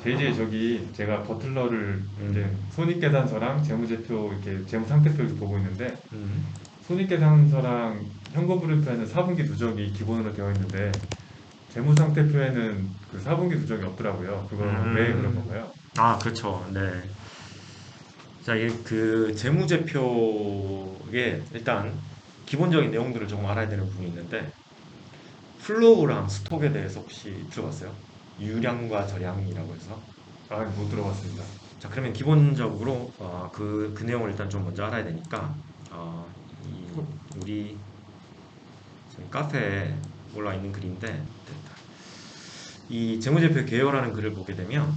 JJ 저기 제가 버틀러를 이제 손익계산서랑 재무제표 이렇게 재무상태표 이렇게 보고 있는데 음. 손익계산서랑 현금흐름표에는 4분기 누적이 기본으로 되어 있는데 재무상태표에는 그 4분기 누적이 없더라고요. 그거 왜 그런 음. 건가요? 아, 그렇죠. 네. 자, 그 재무제표에 일단 기본적인 내용들을 조금 알아야 되는 부분이 있는데, 플로우랑 스톡에 대해서 혹시 들어봤어요? 유량과 저량이라고 해서. 아, 못 들어봤습니다. 자, 그러면 기본적으로 그 내용을 일단 좀 먼저 알아야 되니까, 우리 저희 카페에 올라 있는 글인데, 됐다. 이 재무제표 개요라는 글을 보게 되면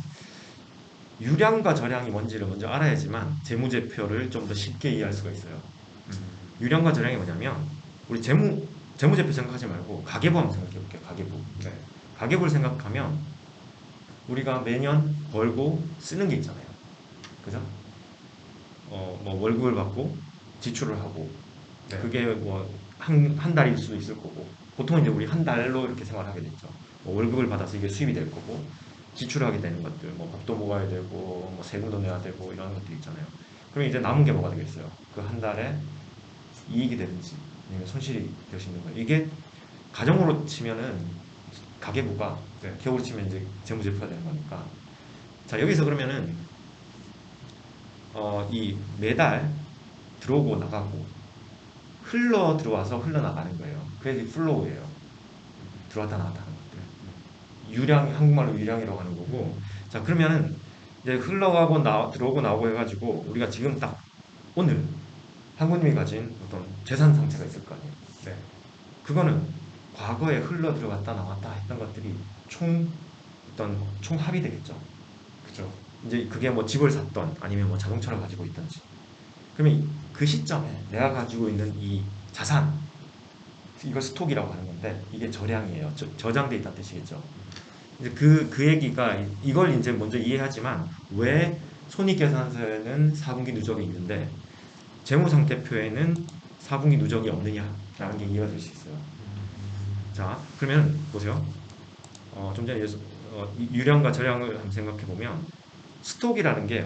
유량과 저량이 뭔지를 먼저 알아야지만 재무제표를 좀 더 쉽게 이해할 수가 있어요. 유량과 저량이 뭐냐면, 우리 재무제표 생각하지 말고 가계부 한번 생각해 볼게요. 가계부. 네. 가계부를 생각하면 우리가 매년 벌고 쓰는 게 있잖아요. 그죠? 뭐 월급을 받고 지출을 하고, 네. 그게 뭐 한 달일 수도 있을 거고, 보통 이제 우리 한 달로 이렇게 생활을 하게 됐죠. 뭐 월급을 받아서 이게 수입이 될 거고, 지출하게 되는 것들, 뭐 밥도 먹어야 되고, 뭐 세금도 내야 되고 이런 것들 있잖아요. 그럼 이제 남은 게 뭐가 되겠어요? 그 한 달에 이익이 되든지 아니면 손실이 될 수 있는 거예요. 이게 가정으로 치면은 가계부가, 네. 기업으로 치면 이제 재무제표가 되는 거니까. 자, 여기서 그러면은 이 매달 들어오고 나가고 흘러 들어와서 흘러 나가는 거예요. 그게 플로우예요. 들어왔다 나갔다 하는 것들. 유량, 한국말로 유량이라고 하는 거고. 자, 그러면은 이제 흘러가고 들어오고 나오고 해가지고 우리가 지금 딱 오늘 한국님이 가진 어떤 재산 상태가 있을 거 아니에요. 네. 그거는 과거에 흘러 들어갔다 나왔다 했던 것들이 총 어떤 총합이 되겠죠. 그죠. 이제 그게 뭐 집을 샀던 아니면 뭐 자동차를 가지고 있던지. 그러면 그 시점에 내가 가지고 있는 이 자산, 이걸 스톡이라고 하는 건데 이게 저량이에요. 저장돼 있다는 뜻이겠죠. 이제 그 얘기가 이걸 이제 먼저 이해하지만 왜 손익계산서에는 4분기 누적이 있는데 재무상태표에는 4분기 누적이 없느냐라는 게 이해가 될 수 있어요. 자, 그러면 보세요. 좀 전에 유량과 저량을 한번 생각해 보면 스톡이라는 게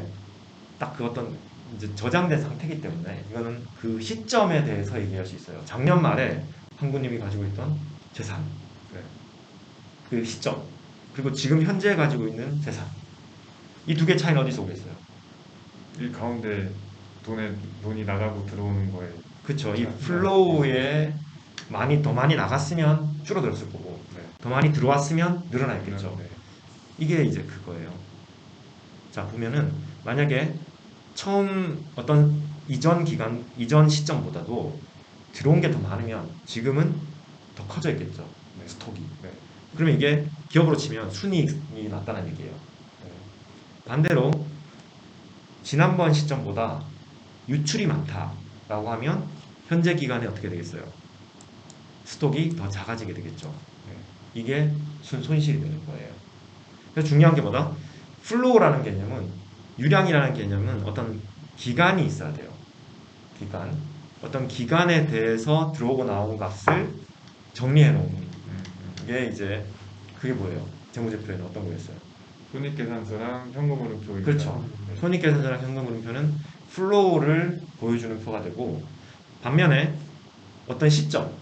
딱 그 어떤 이제 저장된 상태이기 때문에 이거는 그 시점에 대해서 얘기할 수 있어요. 작년 말에 한구님이 가지고 있던 재산, 네. 그 시점, 그리고 지금 현재 가지고 있는 재산, 이 두 개 차이는 어디서 오겠어요? 이 가운데 돈이 나가고 들어오는 거에 그쵸. 이 네. 플로우에 더 많이 나갔으면 줄어들었을 거고, 네. 더 많이 들어왔으면 늘어나 있겠죠. 네. 이게 이제 그거예요. 자, 보면은 만약에 처음 어떤 이전 시점보다도 들어온 게 더 많으면 지금은 더 커져 있겠죠. 네. 스톡이. 네. 그러면 이게 기업으로 치면 순이익이 났다는 얘기예요. 네. 반대로 지난번 시점보다 유출이 많다라고 하면 현재 기간에 어떻게 되겠어요? 스톡이 더 작아지게 되겠죠. 네. 이게 손실이 되는 거예요. 그래서 중요한 게 뭐다? 플로우라는 개념은, 유량이라는 개념은 어떤 기간이 있어야 돼요. 기간. 어떤 기간에 대해서 들어오고 나온 값을 정리해 놓은 게 이제 그게 뭐예요? 재무제표에는 어떤 거였어요? 손익계산서랑 현금흐름표입니다. 그렇죠. 네. 손익계산서랑 현금흐름표는 플로우를 보여주는 표가 되고, 반면에 어떤 시점,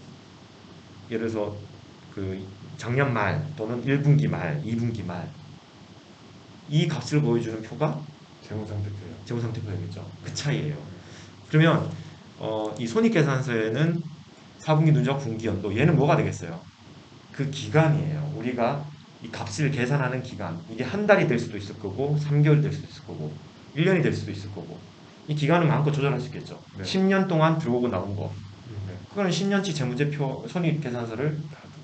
예를 들어서 그 작년 말 또는 1분기 말, 2분기 말, 이 값을 보여주는 표가 재무상태표요. 재무상태표이겠죠. 그 차이예요. 그러면 이 손익계산서에는 4분기 누적 분기 연도, 얘는 뭐가 되겠어요? 그 기간이에요. 우리가 이 값을 계산하는 기간, 이게 한 달이 될 수도 있을 거고 3개월 될 수도 있을 거고 1년이 될 수도 있을 거고, 이 기간을 마음껏 조절할 수 있겠죠. 네. 10년 동안 들어오고 나온 거, 네. 그거는 10년치 재무제표 손익계산서를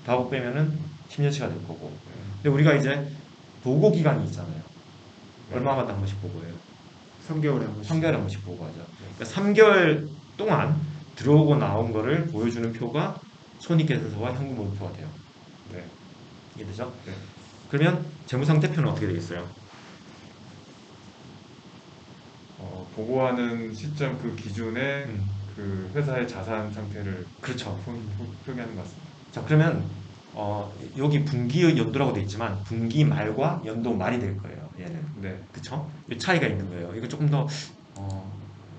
다 빼면은 10년치가 될 거고. 근데 우리가 이제 보고 기간이 있잖아요. 네. 얼마마다 한 번씩 보고해요. 3개월에 한 번씩. 3개월에 한 번씩 보고 하죠. 그러니까 3개월 동안 들어오고 나온 거를 보여주는 표가 손익계산서와 현금흐름표가 돼요. 네. 이해되죠? 네. 그러면 재무상태표는 어떻게 되겠어요? 보고하는 시점 그 기준에 음. 그 회사의 자산 상태를 그렇죠. 표기하는 것 같습니다. 자, 그러면 여기 분기 연도라고 되어 있지만 분기 말과 연도 말이 될 거예요. 얘는. 네. 그쵸? 이 차이가 있는 거예요. 이거 조금 더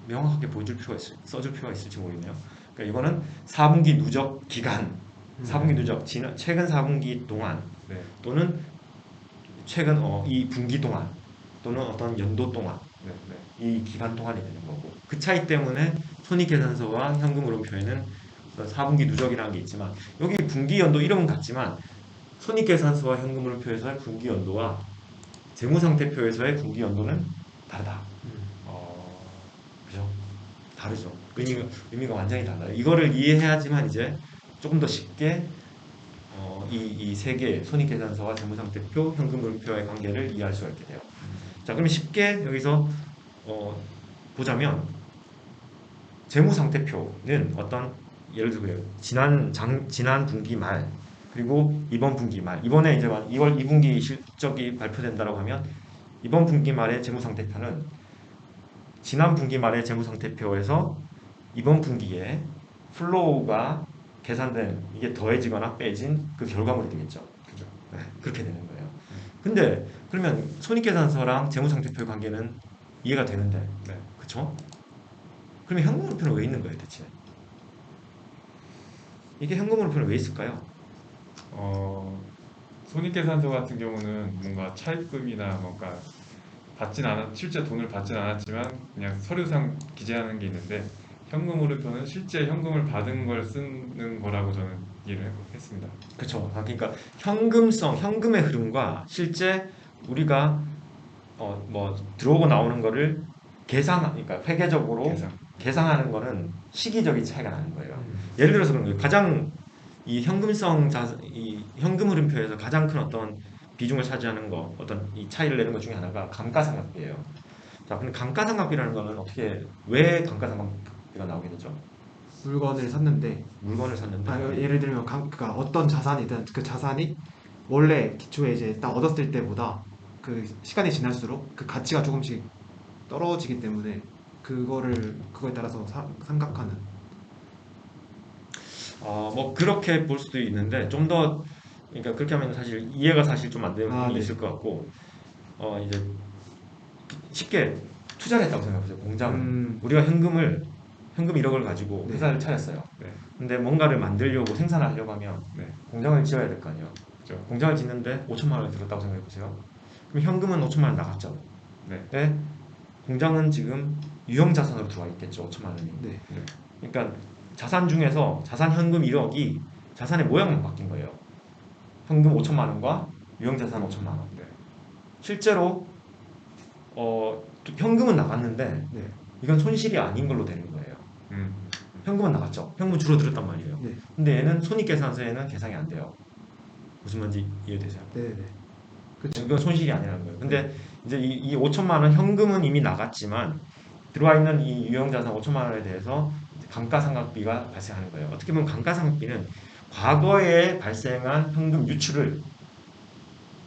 명확하게 보여줄 필요가 써줄 필요가 있을지 모르겠네요. 그러니까 이거는 4분기 누적 기간, 4분기 누적 최근 4분기 동안 네. 또는 최근 이 분기 동안 또는 어떤 연도 동안 네. 네. 이 기간 동안이 되는 거고 그 차이 때문에 손익계산서와 현금흐름표에는 어떤 4분기 누적이라는 게 있지만 여기 분기 연도 이름은 같지만 손익계산서와 현금흐름표에서의 분기 연도와 재무상태표에서의 분기 연도는 다르다. 어, 그죠? 다르죠. 의미가 완전히 달라요. 이거를 이해해야지만 이제 조금 더 쉽게 이 세 개의 손익계산서와 재무상태표, 현금흐름표의 관계를 이해할 수가 있게 돼요. 자, 그러면 쉽게 여기서 보자면 재무상태표는 어떤 예를 들어 지난 분기 말 그리고 이번 분기 말 이번에 이제 2월 2분기 실적이 발표된다고 하면 이번 분기 말의 재무상태표는 지난 분기 말의 재무상태표에서 이번 분기에 플로우가 계산된 이게 더해지거나 빼진 그 결과물이 되겠죠. 그죠. 네, 그렇게 되는 거예요. 근데 그러면 손익계산서랑 재무상태표의 관계는 이해가 되는데, 네. 그쵸? 그러면 현금흐름표는 왜 있는 거예요, 대체? 이게 현금흐름표는 왜 있을까요? 손익계산서 같은 경우는 뭔가 차입금이나 뭔가 실제 돈을 받진 않았지만 그냥 서류상 기재하는 게 있는데 현금흐름표는 실제 현금을 받은 걸 쓰는 거라고 저는 이해를 했습니다. 그쵸. 그러니까 현금의 흐름과 실제 우리가 들어오고 나오는 거를 그러니까 회계적으로 계산. 계산하는 거는 시기적인 차이가 나는 거예요. 예를 들어서 그런 거예요. 가장 이 현금 흐름표에서 가장 큰 어떤 비중을 차지하는 어떤 이 차이를 내는 것 중에 하나가 감가상각비예요. 자, 근데 감가상각비라는 거는 왜 감가상각비가 나오게 되죠? 물건을 샀는데 물건을 샀는데 예를 들면 그러니까 어떤 자산이든 그 자산이 원래 기초에 이제 딱 얻었을 때보다 그 시간이 지날수록 그 가치가 조금씩 떨어지기 때문에 그거에 따라서 삼각하는. 그렇게 볼 수도 있는데 좀 더 그러니까 그렇게 하면 사실 이해가 사실 좀 안 되는 부분이 네. 있을 것 같고 이제 쉽게 투자를 했다고 생각해보세요. 공장은 우리가 현금 1억을 가지고 네. 회사를 차렸어요. 네. 근데 뭔가를 만들려고 생산하려고 하면 네. 공장을 지어야 될 거 아니에요. 그죠. 공장을 짓는데 5천만 원이 들었다고 생각해보세요. 그럼 현금은 5천만 원 나갔죠. 네. 근데 공장은 지금 유형자산으로 들어와 있겠죠. 5천만 원이. 네. 네. 그러니까 자산 중에서 자산 현금 1억이 자산의 모양만 바뀐 거예요. 현금 5천만 원과 유형자산 5천만 원. 네. 실제로 현금은 나갔는데 네. 이건 손실이 아닌 걸로 되는 거예요. 음. 현금은 나갔죠. 현금은 줄어들었단 말이에요. 네. 근데 얘는 손익계산서에는 계산이 안 돼요. 무슨 말인지 이해되세요? 네. 네. 그렇죠. 이건 손실이 아니라는 거예요. 근데 이제 이 5천만 원 현금은 이미 나갔지만 들어와 있는 이 유형자산 5천만 원에 대해서 감가상각비가 발생하는 거예요. 어떻게 보면 감가상각비는 과거에 발생한 현금 유출을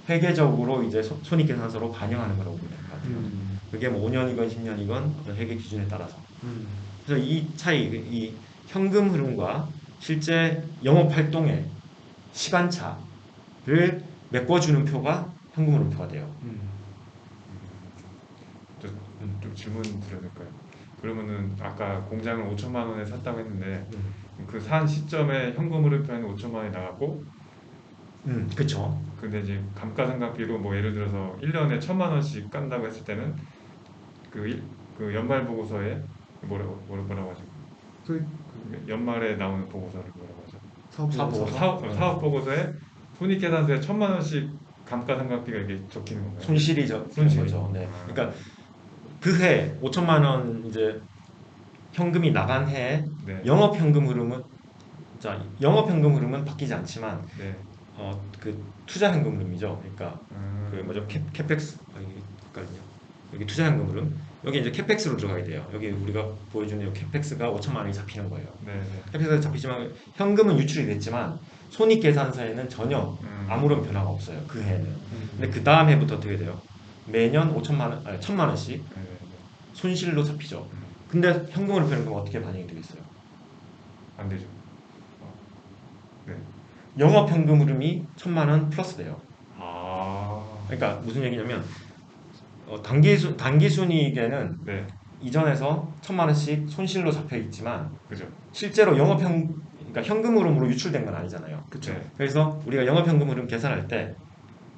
회계적으로 이제 손익계산서로 반영하는 거라고 보면 될 것 같아요. 그게 뭐 5년이건 10년이건 어떤 회계 기준에 따라서. 그래서 이 차이, 이 현금 흐름과 실제 영업 활동의 시간차를 메꿔주는 표가 현금 흐름표가 돼요. 좀 질문 드려도 될까요? 그러면은 아까 공장을 5천만 원에 샀다고 했는데 그 산 시점에 현금 흐름표에는 5천만 원이 나갔고 그쵸. 근데 이제 감가상각비로 뭐 예를 들어서 1년에 1천만 원씩 깐다고 했을 때는 그 연말 보고서에 뭐라고 하죠? 그 연말에 나오는 보고서를 뭐라고 하죠? 사업 사업 보고서에 손익계산서에 1천만 원씩 감가상각비가 이게 적히는 건가요? 손실이죠. 손실이. 거죠. 네. 그러니까 그 해 5천만 원 이제 현금이 나간 해에 네. 영업 현금 흐름은 바뀌지 않지만 네. 그 투자 현금 흐름이죠. 그러니까 그 뭐죠? 캐펙스 헷갈리냐. 여기 투자 현금 흐름. 여기 이제 캐펙스로 들어가게 돼요. 여기 우리가 보여주는 이 캐펙스가 5천만 원이 잡히는 거예요. 네. 캐펙스가 잡히지만 현금은 유출이 됐지만 손익계산서에는 전혀 아무런 변화가 없어요. 그 해에는. 근데 그 다음 해부터 어떻게 돼요? 매년 1천만 원씩 네. 손실로 잡히죠. 근데 현금으로 표현하면 그럼 어떻게 반영이 되겠어요? 안 되죠. 네. 영업 현금 흐름이 1천만 원 플러스 돼요. 아. 그러니까 무슨 얘기냐면 단기 순이익에는 네, 이전에서 1,000만 원씩 손실로 잡혀 있지만 그죠. 실제로 그러니까 현금 흐름으로 유출된 건 아니잖아요. 그쵸. 네. 그래서 우리가 영업현금 흐름 계산할 때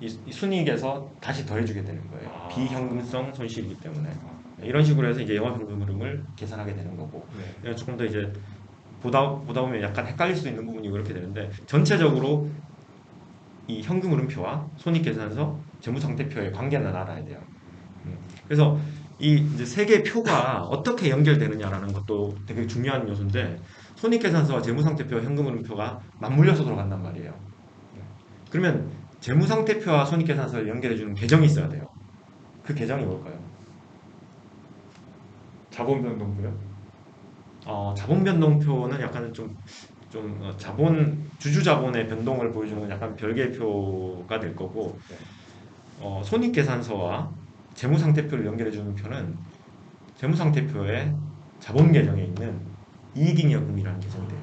이 순이익에서 다시 더해주게 되는 거예요. 아. 비현금성 손실이기 때문에 아, 이런 식으로 해서 이제 영업현금 흐름을 계산하게 되는 거고 네. 이건 조금 더 이제 보다 보면 약간 헷갈릴 수도 있는 부분이 그렇게 되는데 전체적으로 이 현금 흐름표와 손익계산서, 재무상태표의 관계는 알아야 돼요. 그래서 이 이제 세 개의 표가 어떻게 연결되느냐라는 것도 되게 중요한 요소인데 손익계산서와 재무상태표, 현금흐름표가 맞물려서 돌아간단 말이에요. 그러면 재무상태표와 손익계산서를 연결해주는 계정이 있어야 돼요. 그 계정이 뭘까요? 자본 변동도요? 자본 변동표는 약간 좀 주주 자본의 변동을 보여주는 건 약간 별개의 표가 될 거고 네. 손익계산서와 재무상태표를 연결해주는 표는 재무상태표의 자본 계정에 있는 이익잉여금이라는 계정이 돼요.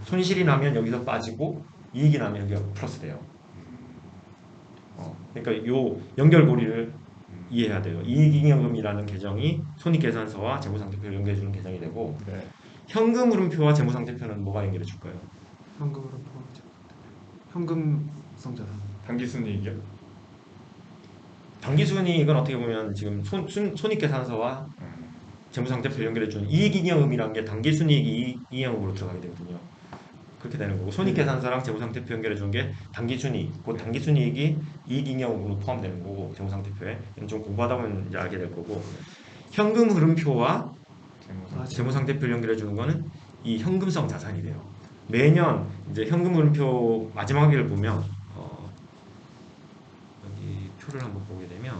손실이 나면 여기서 빠지고 이익이 나면 여기가 플러스 돼요. 그러니까 요 연결고리를 이해해야 돼요. 이익잉여금이라는 계정이 손익계산서와 재무상태표를 연결해주는 계정이 되고 네. 현금흐름표와 재무상태표는 뭐가 연결해줄까요? 현금으로 포함하죠. 현금성 자산. 단기 순이익이요? 당기순이익은 어떻게 보면 지금 손익계산서와 음, 재무상태표를 연결해주는 이익잉여금이라는 게 당기순이익이 이익잉여금으로 들어가게 되거든요. 그렇게 되는 거고 손익계산서랑 재무상태표 연결해주는 게 당기순이익, 그 당기순이익이 이익잉여금으로 포함되는 거고 재무상태표에 이건 좀 공부하다 보면 이제 알게 될 거고 현금흐름표와 재무상태표를 연결해주는 거는 이 현금성 자산이 돼요. 매년 이제 현금흐름표 마지막 회를 보면 여기 표를 한번 보게 되면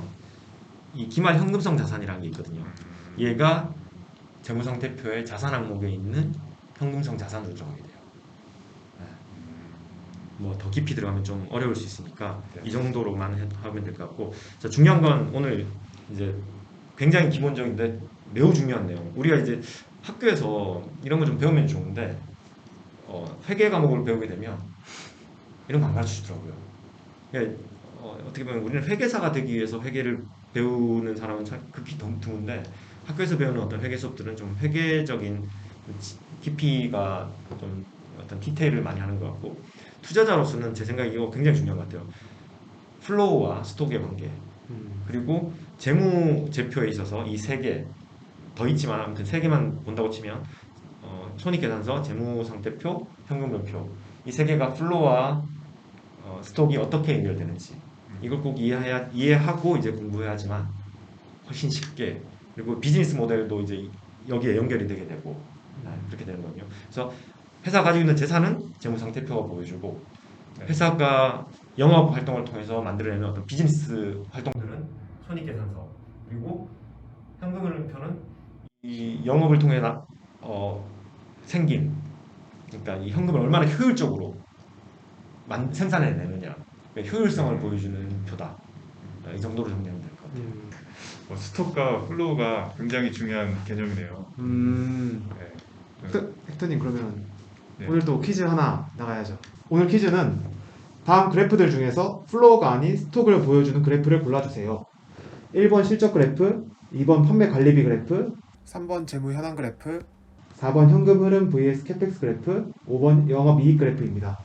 이 기말 현금성 자산이라는 게 있거든요. 얘가 재무상태표의 자산 항목에 있는 현금성 자산으로 들어가게 돼요. 뭐 더 깊이 들어가면 좀 어려울 수 있으니까 네. 이 정도로만 하면 될 것 같고 자, 중요한 건 오늘 이제 굉장히 기본적인데 매우 중요한 내용. 우리가 이제 학교에서 이런 거 좀 배우면 좋은데 회계 과목을 배우게 되면 이런 거 안 가르쳐 주더라고요. 그러니까 어떻게 보면 우리는 회계사가 되기 위해서 회계를 배우는 사람은 참 극히 드문데 학교에서 배우는 어떤 회계 수업들은 좀 회계적인 깊이가 좀 어떤 디테일을 많이 하는 것 같고 투자자로서는 제 생각에 이거 굉장히 중요한 것 같아요. 플로우와 스톡의 관계 그리고 재무제표에 있어서 이 세 개 더 있지만 아무튼 세 개만 본다고 치면 손익계산서, 재무상태표, 현금흐름표 이 세 개가 플로우와 스톡이 어떻게 연결되는지 이걸 꼭 이해하고 이제 공부해야지만 훨씬 쉽게 그리고 비즈니스 모델도 이제 여기에 연결이 되게 되고 그렇게 되는 거거든요. 그래서 회사가 가지고 있는 재산은 재무상태표가 보여주고 네. 회사가 영업 활동을 통해서 만들어내는 어떤 비즈니스 활동들은 손익계산서 그리고 현금흐름표는 이 영업을 통해 생긴 그러니까 이 현금을 얼마나 효율적으로 생산해내느냐 그러니까 효율성을 보여주는 표다. 이 정도로 정리하면 될 것 같아요. 스톡과 플로우가 굉장히 중요한 개념이네요. 네. 헥터님 그러면 네. 오늘도 퀴즈 하나 나가야죠. 오늘 퀴즈는 다음 그래프들 중에서 플로우가 아닌 스톡을 보여주는 그래프를 골라주세요. 1번 실적 그래프, 2번 판매 관리비 그래프, 3번 재무 현황 그래프, 4번 현금 흐름 vs 캐펙스 그래프, 5번 영업 이익 그래프입니다.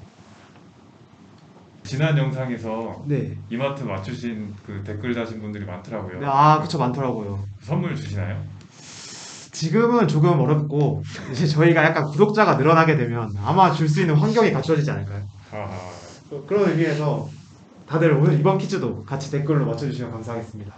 지난 영상에서 네. 이마트 맞추신 그 댓글 다신 분들이 많더라고요. 네, 아, 그쵸, 많더라고요. 선물 주시나요? 지금은 조금 어렵고 이제 저희가 약간 구독자가 늘어나게 되면 아마 줄 수 있는 환경이 갖춰지지 않을까요? 하하. 그런 의미에서 다들 오늘 이번 퀴즈도 같이 댓글로 맞춰주시면 감사하겠습니다.